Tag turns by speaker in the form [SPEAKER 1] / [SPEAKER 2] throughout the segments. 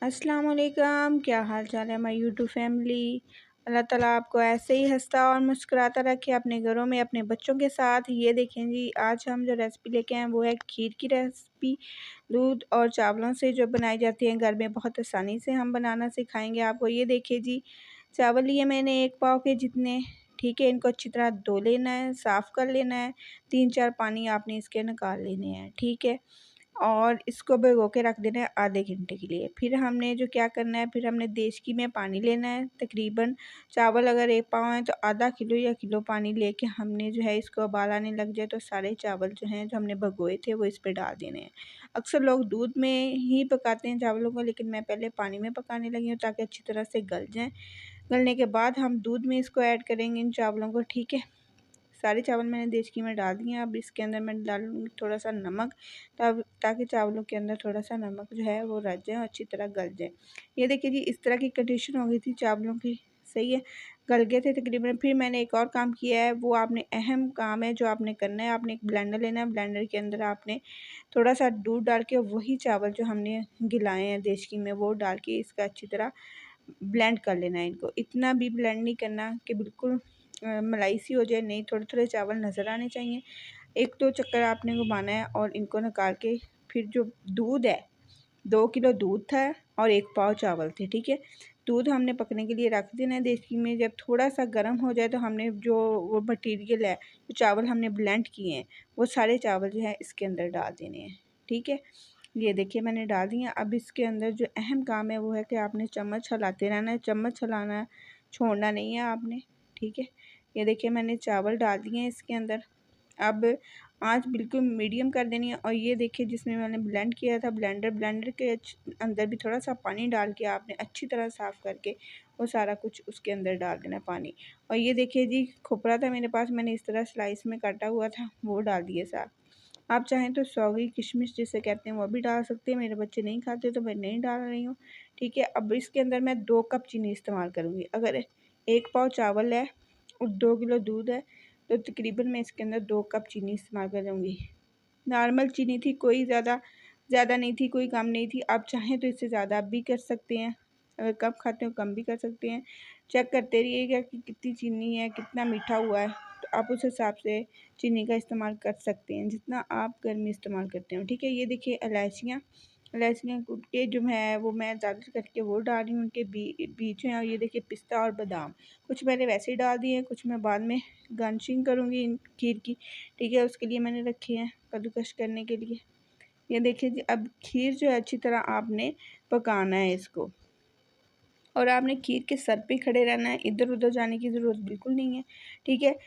[SPEAKER 1] अस्सलाम वालेकुम, क्या हाल चाल है हमारी यूट्यूब फैमिली। अल्लाह ताला आपको ऐसे ही हंसता और मुस्कुराता रखे अपने घरों में अपने बच्चों के साथ। ये देखें जी, आज हम जो रेसिपी लेके आए हैं वो है खीर की रेसिपी। दूध और चावलों से जो बनाई जाती है घर में, बहुत आसानी से हम बनाना सिखाएंगे आपको। ये देखिए जी, चावल लिए मैंने 1 पाव के जितने। ठीक है, इनको अच्छी तरह धो लेना है, साफ़ कर लेना है। 3-4 पानी आपने इसके निकाल लेने हैं। ठीक है, और इसको भिगो के रख देना है आधे घंटे के लिए। फिर हमने जो क्या करना है, फिर हमने देचकी में पानी लेना है। तकरीबन चावल अगर 1 पाव हैं तो आधा किलो या किलो पानी लेके हमने जो है इसको उबाल आने लग जाए तो सारे चावल जो हैं जो हमने भिगोए थे वो इस पे डाल देने हैं। अक्सर लोग दूध में ही पकाते हैं चावलों को, लेकिन मैं पहले पानी में पकाने लगी हूँ ताकि अच्छी तरह से गल जाएँ। गलने के बाद हम दूध में इसको ऐड करेंगे इन चावलों को। ठीक है, सारे चावल मैंने देचकी में डाल दिए हैं। अब इसके अंदर मैं डालूँगी थोड़ा सा नमक, तब ताकि चावलों के अंदर थोड़ा सा नमक जो है वो रच जाए और अच्छी तरह गल जाए। ये देखिए जी, इस तरह की कंडीशन हो गई थी चावलों की। सही है, गल गए थे तकरीबन। फिर मैंने एक और काम किया है, वो आपने अहम काम है जो आपने करना है। आपने एक ब्लेंडर लेना है, ब्लेंडर के अंदर आपने थोड़ा सा दूध डाल के वही चावल जो हमने गिलाए हैं देचकी में वो डाल के इसका अच्छी तरह ब्लेंड कर लेना है। इनको इतना भी ब्लेंड नहीं करना कि बिल्कुल मलाई सी हो जाए, नहीं, थोड़े थोड़े चावल नज़र आने चाहिए। 1-2 चक्कर आपने घुमाना है और इनको निकाल के फिर जो दूध है, 2 किलो दूध था और 1 पाव चावल थे। ठीक है, दूध हमने पकने के लिए रख देना है देचकी में। जब थोड़ा सा गर्म हो जाए तो हमने जो वो मटीरियल है, जो चावल हमने ब्लेंड किए हैं, वो सारे चावल जो है इसके अंदर डाल देने हैं। ठीक है, ये देखिए मैंने डाल दिए। अब इसके अंदर जो अहम काम है वो है कि आपने चम्मच हिलाते रहना है, चम्मच हिलाना छोड़ना नहीं है आपने। ठीक है, ये देखिए मैंने चावल डाल दिए हैं इसके अंदर। अब आँच बिल्कुल मीडियम कर देनी है। और ये देखिए, जिसमें मैंने ब्लेंड किया था ब्लेंडर के अंदर भी थोड़ा सा पानी डाल के आपने अच्छी तरह साफ़ करके वो सारा कुछ उसके अंदर डाल देना पानी। और ये देखिए जी, खोपरा था मेरे पास, मैंने इस तरह स्लाइस में काटा हुआ था, वो डाल दिए साथ। आप चाहें तो सौगी किशमिश जिसे कहते हैं वो भी डाल सकते हैं। मेरे बच्चे नहीं खाते तो मैं नहीं डाल रही हूँ। ठीक है, अब इसके अंदर मैं 2 कप चीनी इस्तेमाल करूँगी। अगर 1 पाव चावल है और 2 किलो दूध है तो तकरीबन मैं इसके अंदर 2 कप चीनी इस्तेमाल करूँगी। नॉर्मल चीनी थी, कोई ज़्यादा ज़्यादा नहीं थी, कोई कम नहीं थी। आप चाहें तो इससे ज़्यादा आप भी कर सकते हैं, अगर कम खाते हो कम भी कर सकते हैं। चेक करते रहिएगा कि कितनी चीनी है, कितना मीठा हुआ है, तो आप उस हिसाब से चीनी का इस्तेमाल कर सकते हैं जितना आप घर में इस्तेमाल करते हो। ठीक है, ये देखिए इलायचियाँ कूट के जो है वो मैं ज़्यादा करके वो डाल रही हूँ, उनके बीज हैं। और ये देखिए पिस्ता और बादाम, कुछ मैंने वैसे ही डाल दिए हैं, कुछ मैं बाद में गार्निशिंग करूँगी इन खीर की। ठीक है, उसके लिए मैंने रखे हैं कद्दूकश करने के लिए। ये देखिए जी, अब खीर जो है अच्छी तरह आपने पकाना है इसको, और आपने खीर के सर पे खड़े रहना है, इधर-उधर जाने की ज़रूरत बिल्कुल नहीं है। ठीक है,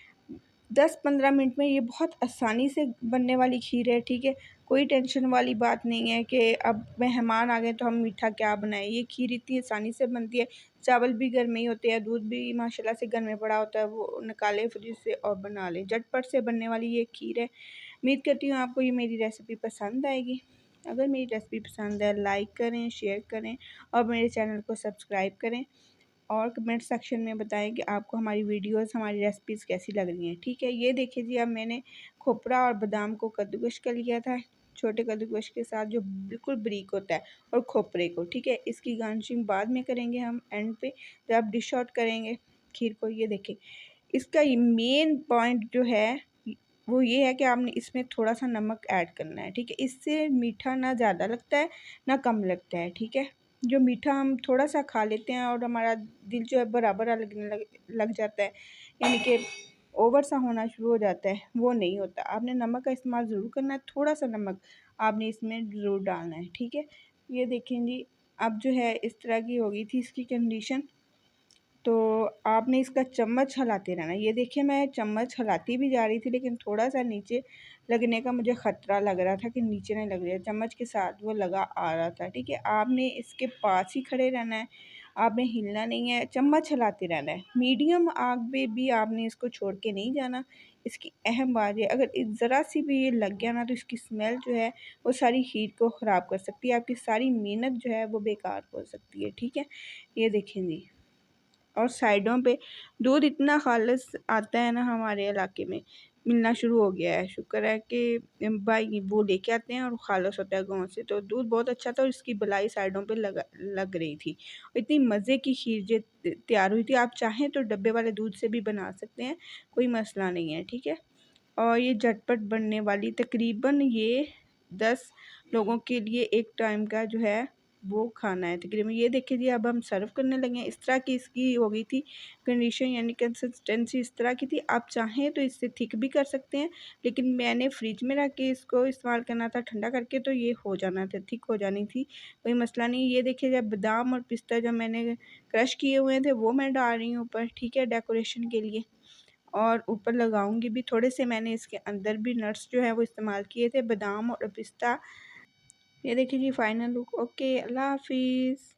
[SPEAKER 1] 10-15 मिनट में ये बहुत आसानी से बनने वाली खीर है। ठीक है, कोई टेंशन वाली बात नहीं है कि अब मेहमान आ गए तो हम मीठा क्या बनाएं। ये खीर इतनी आसानी से बनती है। चावल भी घर में ही होते हैं, दूध भी माशाल्लाह से घर में पड़ा होता है, वो निकालें फ्रिज से और बना लें। झटपट से बनने वाली ये खीर है। उम्मीद करती हूँ आपको ये मेरी रेसिपी पसंद आएगी। अगर मेरी रेसिपी पसंद है, लाइक करें, शेयर करें और मेरे चैनल को सब्सक्राइब करें। और कमेंट सेक्शन में बताएं कि आपको हमारी वीडियोस, हमारी रेसिपीज़ कैसी लग रही हैं। ठीक है, ये देखिए जी, अब मैंने खोपरा और बादाम को कद्दूकश कर लिया था, छोटे कद्दूकश के साथ जो बिल्कुल बारीक होता है, और खोपरे को। ठीक है, इसकी गार्निशिंग बाद में करेंगे हम एंड पे, जब आप डिश आउट करेंगे खीर को। ये देखिए, इसका मेन पॉइंट जो है वो ये है कि आपने इसमें थोड़ा सा नमक ऐड करना है। ठीक है, इससे मीठा ना ज़्यादा लगता है ना कम लगता है। ठीक है, जो मीठा हम थोड़ा सा खा लेते हैं और हमारा दिल जो है बराबर लगने लग जाता है, यानी कि ओवर सा होना शुरू हो जाता है, वो नहीं होता। आपने नमक का इस्तेमाल ज़रूर करना है, थोड़ा सा नमक आपने इसमें ज़रूर डालना है। ठीक है, ये देखें जी, अब जो है इस तरह की हो गई थी इसकी कंडीशन, तो आपने इसका चम्मच हिलाते रहना। ये देखिए, मैं चम्मच हिलाती भी जा रही थी लेकिन थोड़ा सा नीचे लगने का मुझे ख़तरा लग रहा था कि नीचे नहीं लग रहा है, चम्मच के साथ वो लगा आ रहा था। ठीक है, आपने इसके पास ही खड़े रहना है, आपने हिलना नहीं है, चम्मच हिलाते रहना है। मीडियम आग पे भी आपने इसको छोड़ के नहीं जाना। इसकी अहम बात है, अगर ज़रा सी भी ये लग गया ना तो इसकी स्मेल जो है वो सारी खीर को ख़राब कर सकती है, आपकी सारी मेहनत जो है वो बेकार हो सकती है। ठीक है, ये देखें जी, और साइडों पे दूध इतना खालिस आता है ना हमारे इलाके में, मिलना शुरू हो गया है। शुक्र है कि भाई वो लेके आते हैं और खालस होता है गाँव से, तो दूध बहुत अच्छा था और इसकी बलाई साइडों पे लग रही थी। इतनी मज़े की खीर तैयार हुई थी। आप चाहें तो डब्बे वाले दूध से भी बना सकते हैं, कोई मसला नहीं है, ठीक है। और ये झटपट बनने वाली तकरीबन ये 10 लोगों के लिए एक टाइम का जो है वो खाना है तकरीबन। ये देखिए जी, अब हम सर्व करने लगे हैं। इस तरह की इसकी हो गई थी कंडीशन, यानी कंसिस्टेंसी इस तरह की थी। आप चाहें तो इससे थिक भी कर सकते हैं, लेकिन मैंने फ्रिज में रख के इसको इस्तेमाल करना था ठंडा करके, तो ये हो जाना था, थिक हो जानी थी, कोई मसला नहीं। ये देखिए, जब बादाम और पिस्ता जो मैंने क्रश किए हुए थे वो मैं डाल रही हूँ ऊपर, ठीक है, डेकोरेशन के लिए। और ऊपर लगाऊंगी भी थोड़े से, मैंने इसके अंदर भी नट्स जो है वो इस्तेमाल किए थे, बादाम और पिस्ता। ये देखिए जी फाइनल लुक। ओके, अल्लाह हाफिज़।